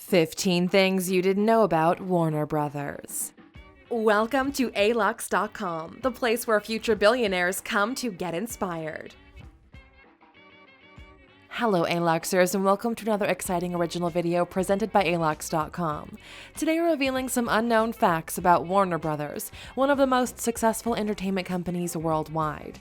15 Things You Didn't Know About Warner Brothers. Welcome to Alux.com, the place where future billionaires come to get inspired. Hello Aluxers, and welcome to another exciting original video presented by Alux.com. Today we're revealing some unknown facts about Warner Brothers, one of the most successful entertainment companies worldwide.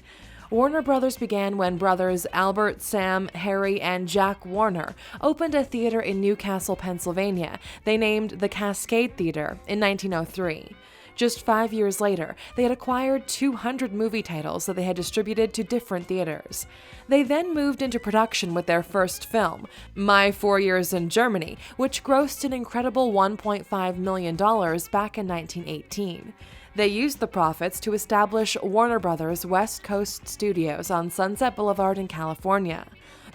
Warner Brothers began when brothers Albert, Sam, Harry, and Jack Warner opened a theater in Newcastle, Pennsylvania they named the Cascade Theater in 1903. Just 5 years later, they had acquired 200 movie titles that they had distributed to different theaters. They then moved into production with their first film, My 4 Years in Germany, which grossed an incredible $1.5 million back in 1918. They used the profits to establish Warner Brothers West Coast Studios on Sunset Boulevard in California.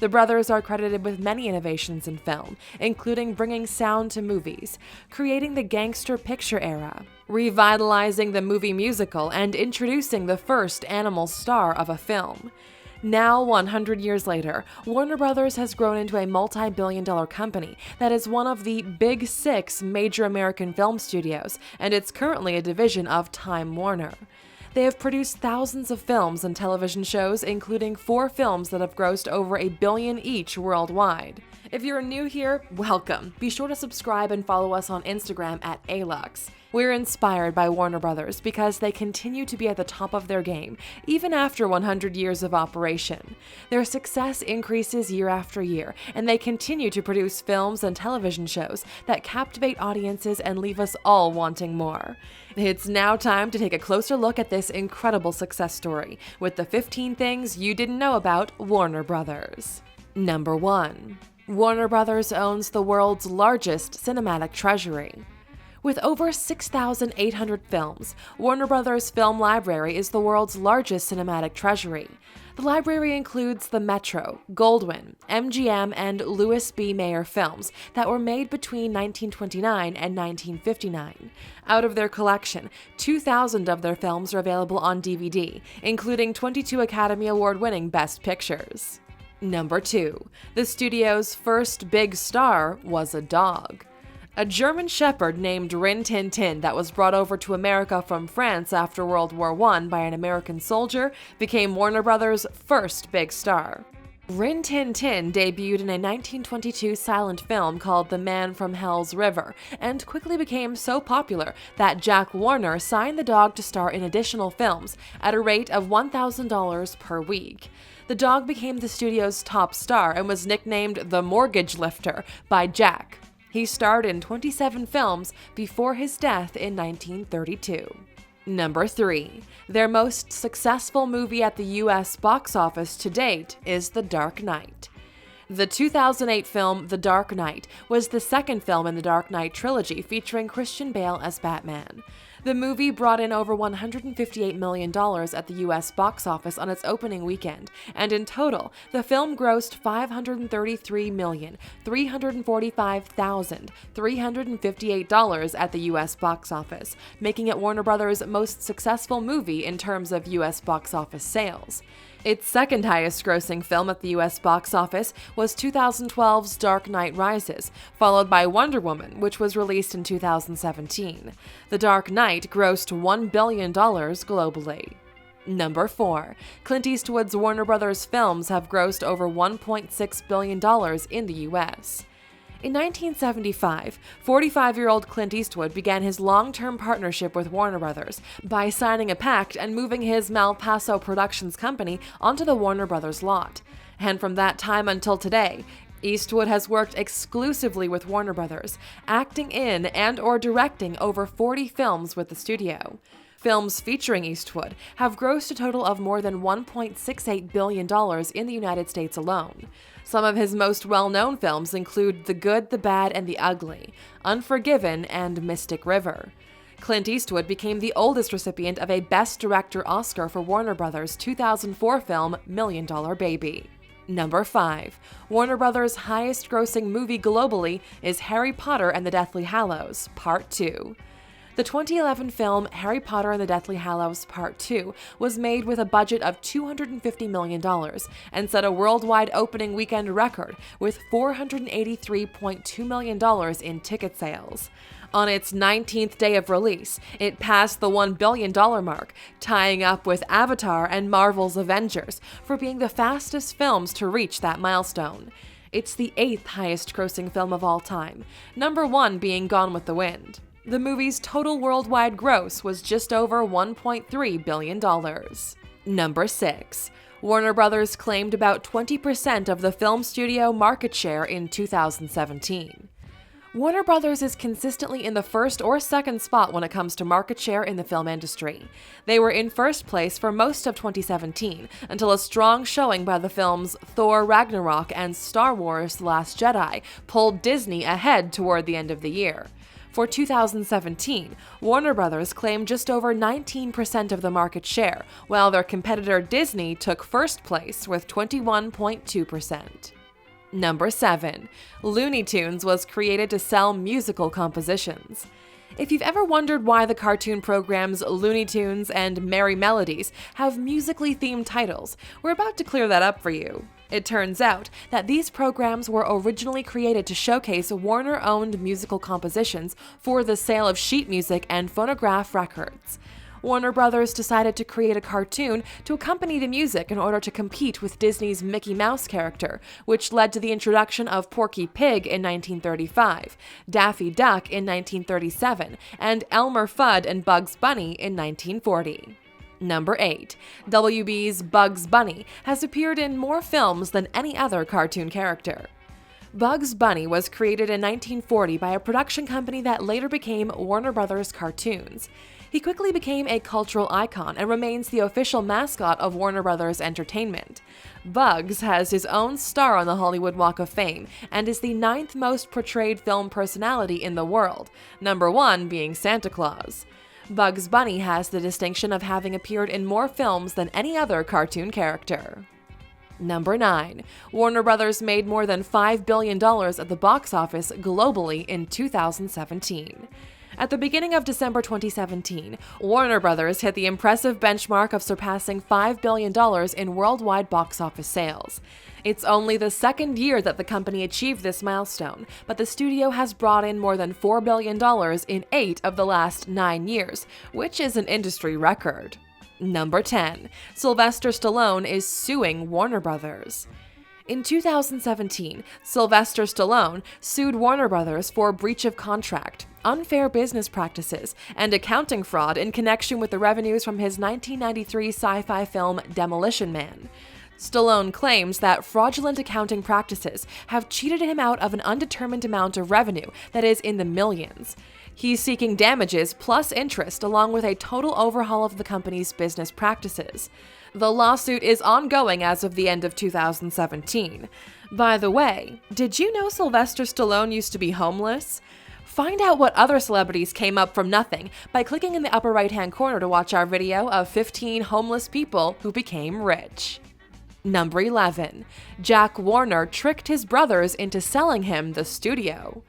The brothers are credited with many innovations in film, including bringing sound to movies, creating the gangster picture era, revitalizing the movie musical, and introducing the first animal star of a film. Now, 100 years later, Warner Brothers has grown into a multi-billion-dollar company that is one of the Big Six major American film studios, and it's currently a division of Time Warner. They have produced thousands of films and television shows, including 4 films that have grossed over $1 billion each worldwide. If you're new here, welcome. Be sure to subscribe and follow us on Instagram at Alux. We're inspired by Warner Brothers because they continue to be at the top of their game, even after 100 years of operation. Their success increases year after year, and they continue to produce films and television shows that captivate audiences and leave us all wanting more. It's now time to take a closer look at this incredible success story with the 15 things you didn't know about Warner Brothers. Number 1. Warner Brothers owns the world's largest cinematic treasury. With over 6,800 films, Warner Brothers' film library is the world's largest cinematic treasury. The library includes the Metro, Goldwyn, MGM, and Louis B. Mayer films that were made between 1929 and 1959. Out of their collection, 2,000 of their films are available on DVD, including 22 Academy Award-winning Best Pictures. Number 2. The studio's first big star was a dog. A German Shepherd named Rin Tin Tin that was brought over to America from France after World War I by an American soldier became Warner Brothers' first big star. Rin Tin Tin debuted in a 1922 silent film called The Man from Hell's River and quickly became so popular that Jack Warner signed the dog to star in additional films at a rate of $1,000 per week. The dog became the studio's top star and was nicknamed the Mortgage Lifter by Jack. He starred in 27 films before his death in 1932. Number 3. Their most successful movie at the U.S. box office to date is The Dark Knight. The 2008 film The Dark Knight was the second film in the Dark Knight trilogy featuring Christian Bale as Batman. The movie brought in over $158 million at the U.S. box office on its opening weekend, and in total, the film grossed $533,345,358 at the U.S. box office, making it Warner Brothers' most successful movie in terms of U.S. box office sales. Its second highest grossing film at the U.S. box office was 2012's Dark Knight Rises, followed by Wonder Woman, which was released in 2017. The Dark Knight grossed $1 billion globally. Number 4. Clint Eastwood's Warner Brothers films have grossed over $1.6 billion in the U.S. In 1975, 45-year-old Clint Eastwood began his long-term partnership with Warner Brothers by signing a pact and moving his Malpaso Productions company onto the Warner Brothers lot. And from that time until today, Eastwood has worked exclusively with Warner Brothers, acting in and/or directing over 40 films with the studio. Films featuring Eastwood have grossed a total of more than $1.68 billion in the United States alone. Some of his most well-known films include The Good, the Bad, and the Ugly, Unforgiven, and Mystic River. Clint Eastwood became the oldest recipient of a Best Director Oscar for Warner Brothers' 2004 film Million Dollar Baby. Number 5. Warner Brothers' highest-grossing movie globally is Harry Potter and the Deathly Hallows, Part 2. The 2011 film Harry Potter and the Deathly Hallows Part 2 was made with a budget of $250 million and set a worldwide opening weekend record with $483.2 million in ticket sales. On its 19th day of release, it passed the $1 billion mark, tying up with Avatar and Marvel's Avengers for being the fastest films to reach that milestone. It's the 8th highest grossing film of all time, number 1 being Gone with the Wind. The movie's total worldwide gross was just over $1.3 billion. Number 6. Warner Brothers claimed about 20% of the film studio market share in 2017. Warner Brothers is consistently in the first or second spot when it comes to market share in the film industry. They were in first place for most of 2017, until a strong showing by the films Thor Ragnarok and Star Wars The Last Jedi pulled Disney ahead toward the end of the year. For 2017, Warner Brothers claimed just over 19% of the market share, while their competitor Disney took first place with 21.2%. Number 7. Looney Tunes was created to sell musical compositions. If you've ever wondered why the cartoon programs Looney Tunes and Merry Melodies have musically themed titles, we're about to clear that up for you. It turns out that these programs were originally created to showcase Warner-owned musical compositions for the sale of sheet music and phonograph records. Warner Brothers decided to create a cartoon to accompany the music in order to compete with Disney's Mickey Mouse character, which led to the introduction of Porky Pig in 1935, Daffy Duck in 1937, and Elmer Fudd and Bugs Bunny in 1940. Number 8. WB's Bugs Bunny has appeared in more films than any other cartoon character. Bugs Bunny was created in 1940 by a production company that later became Warner Brothers Cartoons. He quickly became a cultural icon and remains the official mascot of Warner Brothers Entertainment. Bugs has his own star on the Hollywood Walk of Fame and is the 9th most portrayed film personality in the world, number 1 being Santa Claus. Bugs Bunny has the distinction of having appeared in more films than any other cartoon character. Number 9. Warner Brothers made more than $5 billion at the box office globally in 2017. At the beginning of December 2017, Warner Brothers hit the impressive benchmark of surpassing $5 billion in worldwide box office sales. It's only the second year that the company achieved this milestone, but the studio has brought in more than $4 billion in 8 of the last 9 years, which is an industry record. Number 10. Sylvester Stallone is suing Warner Brothers. In 2017, Sylvester Stallone sued Warner Brothers for breach of contract, unfair business practices, and accounting fraud in connection with the revenues from his 1993 sci-fi film Demolition Man. Stallone claims that fraudulent accounting practices have cheated him out of an undetermined amount of revenue that is in the millions. He's seeking damages plus interest along with a total overhaul of the company's business practices. The lawsuit is ongoing as of the end of 2017. By the way, did you know Sylvester Stallone used to be homeless? Find out what other celebrities came up from nothing by clicking in the upper right-hand corner to watch our video of 15 homeless people who became rich. Number 11. Jack Warner tricked his brothers into selling him the studio.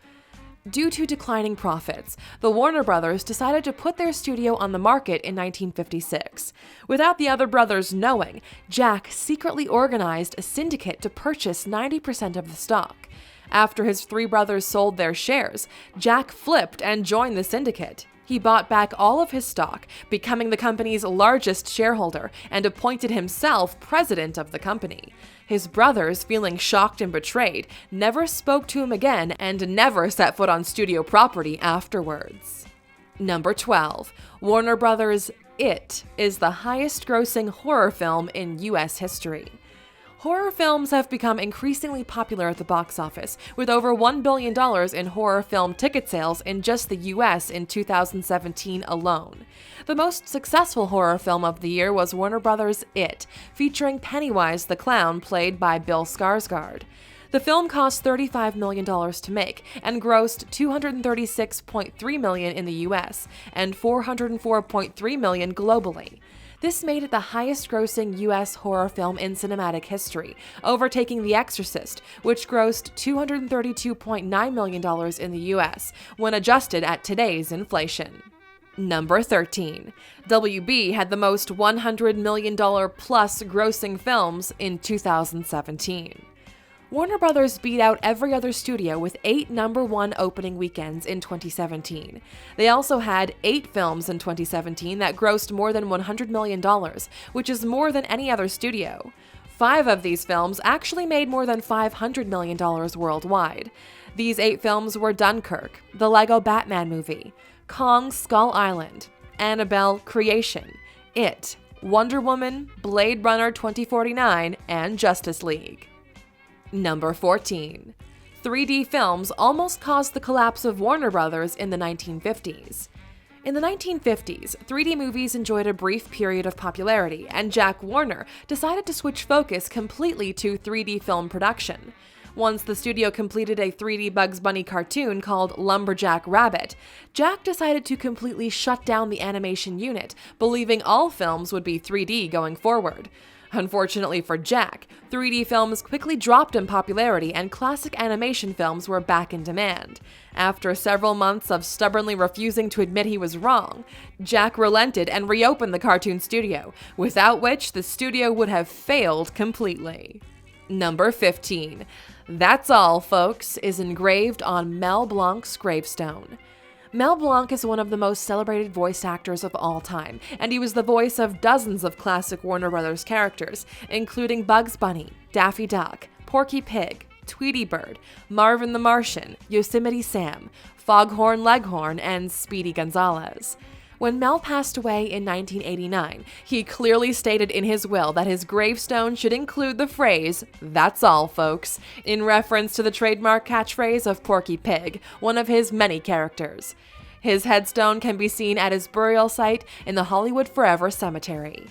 Due to declining profits, the Warner Brothers decided to put their studio on the market in 1956. Without the other brothers knowing, Jack secretly organized a syndicate to purchase 90% of the stock. After his 3 brothers sold their shares, Jack flipped and joined the syndicate. He bought back all of his stock, becoming the company's largest shareholder, and appointed himself president of the company. His brothers, feeling shocked and betrayed, never spoke to him again and never set foot on studio property afterwards. Number 12. Warner Brothers' It is the highest-grossing horror film in U.S. history. Horror films have become increasingly popular at the box office, with over $1 billion in horror film ticket sales in just the US in 2017 alone. The most successful horror film of the year was Warner Brothers' It, featuring Pennywise the Clown played by Bill Skarsgård. The film cost $35 million to make and grossed $236.3 million in the US and $404.3 million globally. This made it the highest-grossing U.S. horror film in cinematic history, overtaking The Exorcist, which grossed $232.9 million in the U.S. when adjusted at today's inflation. Number 13. WB had the most $100 million plus grossing films in 2017. Warner Brothers beat out every other studio with 8 #1 opening weekends in 2017. They also had 8 films in 2017 that grossed more than $100 million, which is more than any other studio. 5 of these films actually made more than $500 million worldwide. These 8 films were Dunkirk, the Lego Batman movie, Kong Skull Island, Annabelle Creation, It, Wonder Woman, Blade Runner 2049, and Justice League. Number 14. 3D films almost caused the collapse of Warner Brothers in the 1950s. In the 1950s, 3D movies enjoyed a brief period of popularity, and Jack Warner decided to switch focus completely to 3D film production. Once the studio completed a 3D Bugs Bunny cartoon called Lumberjack Rabbit, Jack decided to completely shut down the animation unit, believing all films would be 3D going forward. Unfortunately for Jack, 3D films quickly dropped in popularity and classic animation films were back in demand. After several months of stubbornly refusing to admit he was wrong, Jack relented and reopened the cartoon studio, without which the studio would have failed completely. Number 15. That's All, Folks is engraved on Mel Blanc's gravestone. Mel Blanc is one of the most celebrated voice actors of all time, and he was the voice of dozens of classic Warner Brothers characters, including Bugs Bunny, Daffy Duck, Porky Pig, Tweety Bird, Marvin the Martian, Yosemite Sam, Foghorn Leghorn, and Speedy Gonzales. When Mel passed away in 1989, he clearly stated in his will that his gravestone should include the phrase, "That's all, folks," in reference to the trademark catchphrase of Porky Pig, one of his many characters. His headstone can be seen at his burial site in the Hollywood Forever Cemetery.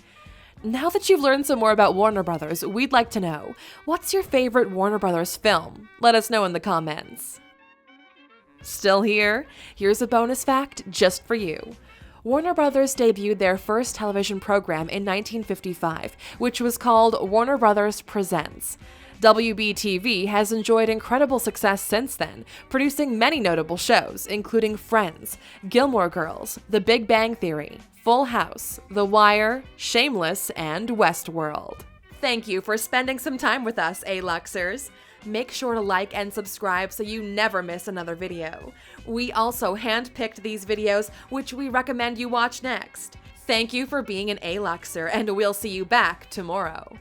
Now that you've learned some more about Warner Brothers, we'd like to know, what's your favorite Warner Brothers film? Let us know in the comments. Still here? Here's a bonus fact just for you. Warner Brothers debuted their first television program in 1955, which was called Warner Brothers Presents. WB-TV has enjoyed incredible success since then, producing many notable shows, including Friends, Gilmore Girls, The Big Bang Theory, Full House, The Wire, Shameless, and Westworld. Thank you for spending some time with us, Aluxers. Make sure to like and subscribe so you never miss another video. We also handpicked these videos, which we recommend you watch next. Thank you for being an Aluxer, and we'll see you back tomorrow.